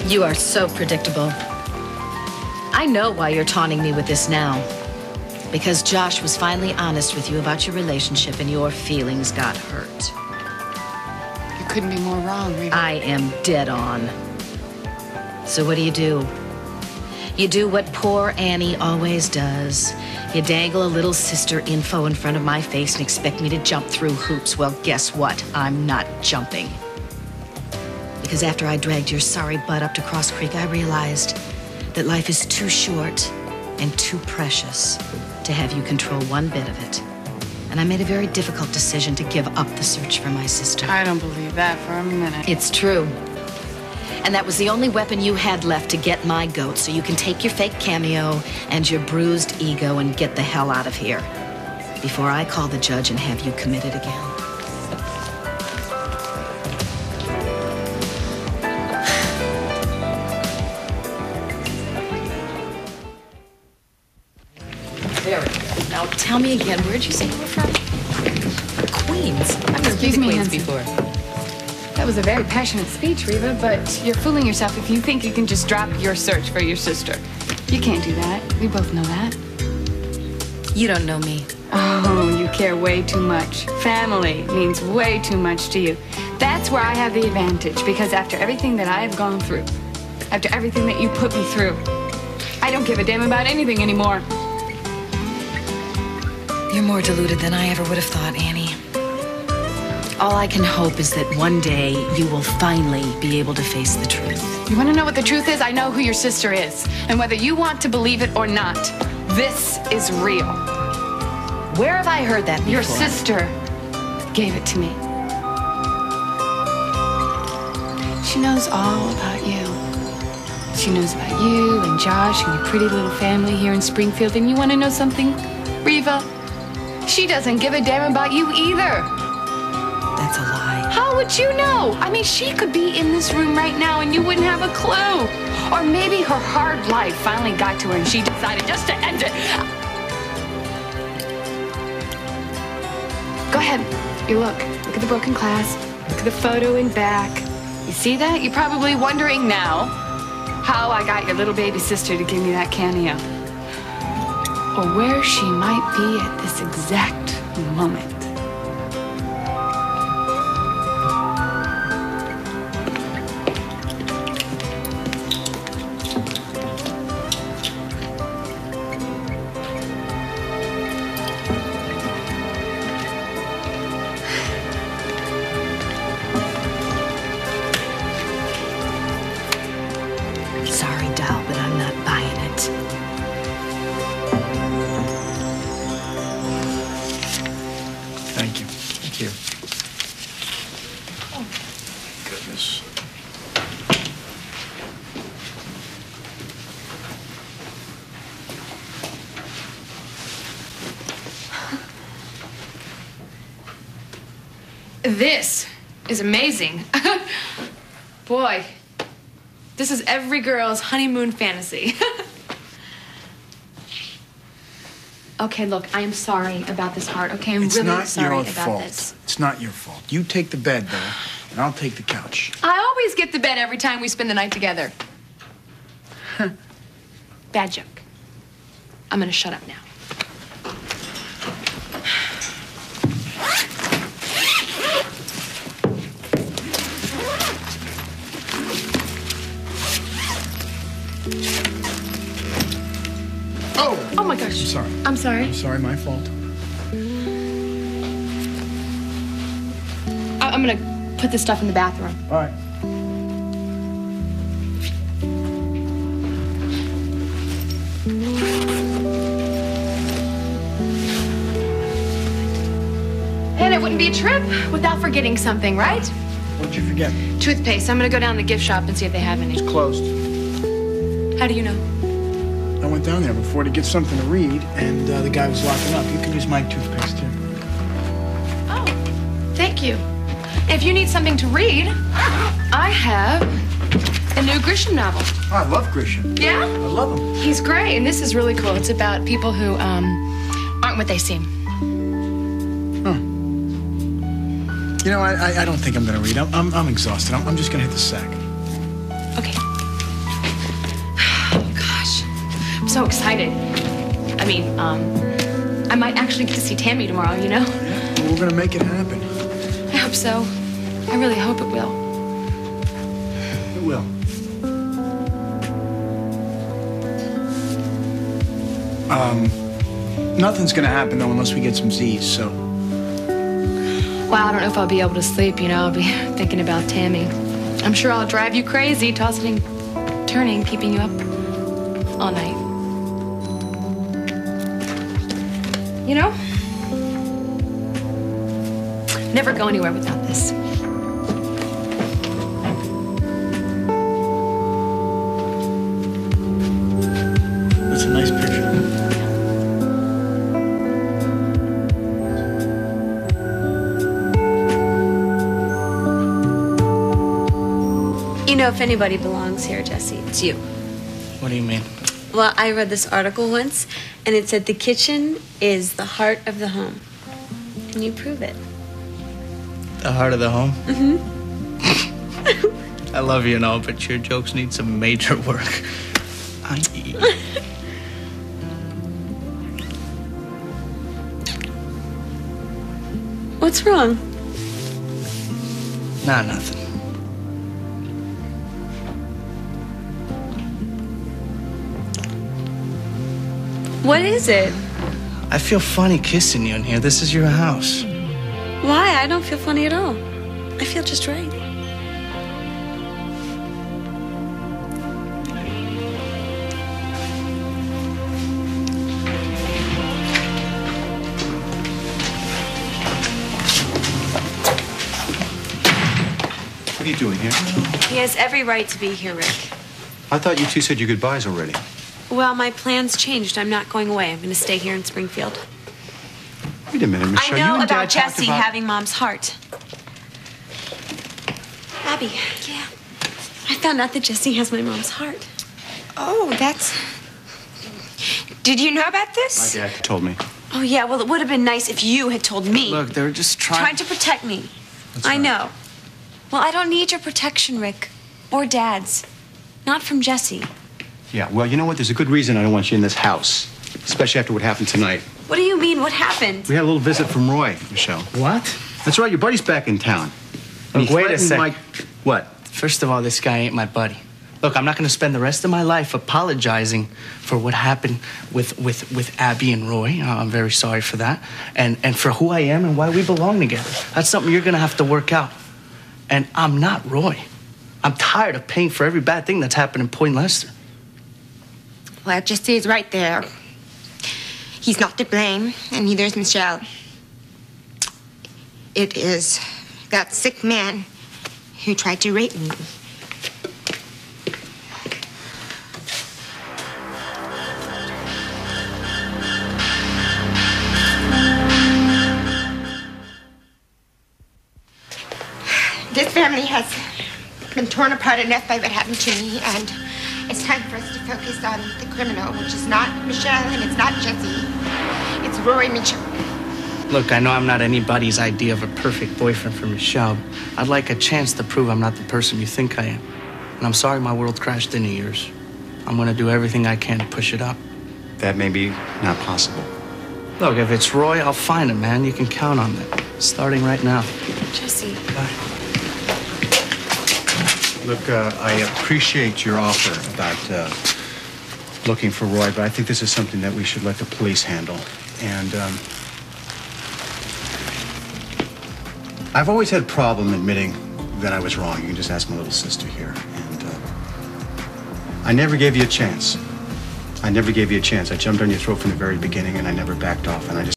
You are so predictable. I know why you're taunting me with this now. Because Josh was finally honest with you about your relationship and your feelings got hurt. You couldn't be more wrong, Reva. I am dead on. So what do? You do what poor Annie always does. You dangle a little sister info in front of my face and expect me to jump through hoops. Well, guess what? I'm not jumping. Because after I dragged your sorry butt up to Cross Creek, I realized that life is too short and too precious to have you control one bit of it. And I made a very difficult decision to give up the search for my sister. I don't believe that for a minute. It's true. And that was the only weapon you had left to get my goat, so you can take your fake cameo and your bruised ego and get the hell out of here before I call the judge and have you committed again. There we go. Now tell me again, where'd you say you were from? Queens. I've never been to Queens before. That was a very passionate speech, Reva, but you're fooling yourself if you think you can just drop your search for your sister. You can't do that. We both know that. You don't know me. Oh, you care way too much. Family means way too much to you. That's where I have the advantage, because after everything that I have gone through, after everything that you put me through, I don't give a damn about anything anymore. You're more deluded than I ever would have thought, Annie. All I can hope is that one day you will finally be able to face the truth. You want to know what the truth is? I know who your sister is. And whether you want to believe it or not, this is real. Where have I heard that before? Your sister gave it to me. She knows all about you. She knows about you and Josh and your pretty little family here in Springfield. And you want to know something, Reva? She doesn't give a damn about you either. That's a lie. How would you know? I mean, she could be in this room right now and you wouldn't have a clue. Or maybe her hard life finally got to her and she decided just to end it. Go ahead. You look. Look at the broken glass. Look at the photo in back. You see that? You're probably wondering now how I got your little baby sister to give me that cameo. Or where she might be at this exact moment. Sorry, doll, but I'm not buying it. Thank you. Thank you. Oh, goodness. This is amazing. Boy, this is every girl's honeymoon fantasy. Okay, look, I am sorry about this heart, okay? I'm really sorry about this. It's not your fault. You take the bed, though, and I'll take the couch. I always get the bed every time we spend the night together. Bad joke. I'm gonna shut up now. Oh my gosh. I'm sorry. I'm sorry. I'm sorry, my fault. I'm gonna put this stuff in the bathroom. All right. And it wouldn't be a trip without forgetting something, right? What'd you forget? Toothpaste. I'm gonna go down to the gift shop and see if they have any. It's closed. How do you know? I went down there before to get something to read, and the guy was locking up. You can use my toothpaste, too. Oh, thank you. If you need something to read, I have a new Grisham novel. Oh, I love Grisham. Yeah? I love him. He's great, and this is really cool. It's about people who aren't what they seem. Huh. You know, I don't think I'm going to read. I'm exhausted. I'm just going to hit the sack. Okay. so excited. I mean, I might actually get to see Tammy tomorrow, you know? Yeah, well, we're gonna make it happen. I hope so. I really hope it will. It will. Nothing's gonna happen though unless we get some Z's, so. Well, I don't know if I'll be able to sleep, you know. I'll be thinking about Tammy. I'm sure I'll drive you crazy, tossing and turning, keeping you up all night. You know? Never go anywhere without this. That's a nice picture. You know, if anybody belongs here, Jesse, it's you. What do you mean? Well, I read this article once, and it said the kitchen is the heart of the home. Can you prove it? The heart of the home? Mm-hmm. I love you and all, but your jokes need some major work. What's wrong? Nah, nothing. What is it? I feel funny kissing you in here. This is your house. Why? I don't feel funny at all. I feel just right. What are you doing here? He has every right to be here, Rick. I thought you two said your goodbyes already. Well, my plans changed. I'm not going away. I'm going to stay here in Springfield. Wait a minute, Michelle. I know you and about Dad talked Jesse having Mom's heart. Abby. Yeah. I found out that Jesse has my mom's heart. Oh, that's... Did you know about this? My dad told me. Oh, yeah. Well, it would have been nice if you had told me. Look, they're just Trying to protect me. That's I right. know. Well, I don't need your protection, Rick. Or Dad's. Not from Jesse. Yeah, well, you know what? There's a good reason I don't want you in this house. Especially after what happened tonight. What do you mean? What happened? We had a little visit from Roy, Michelle. What? That's right, your buddy's back in town. And Look, he wait a threatened sec. my- What? First of all, this guy ain't my buddy. Look, I'm not going to spend the rest of my life apologizing for what happened with Abby and Roy. I'm very sorry for that. And for who I am and why we belong together. That's something you're going to have to work out. And I'm not Roy. I'm tired of paying for every bad thing that's happened in Point Lester. Well, Jesse is right there. He's not to blame, and neither is Michelle. It is that sick man who tried to rape me. This family has been torn apart enough by what happened to me, and it's time for us to focus on the criminal, which is not Michelle and it's not Jesse. It's Roy Mitchell. Look, I know I'm not anybody's idea of a perfect boyfriend for Michelle. I'd like a chance to prove I'm not the person you think I am. And I'm sorry my world crashed into yours. I'm going to do everything I can to push it up. That may be not possible. Look, if it's Roy, I'll find him, man. You can count on that. Starting right now. Jesse. Bye. Look, I appreciate your offer about looking for Roy, but I think this is something that we should let the police handle. And I've always had a problem admitting that I was wrong. You can just ask my little sister here. And I never gave you a chance. I never gave you a chance. I jumped on your throat from the very beginning, and I never backed off. And I just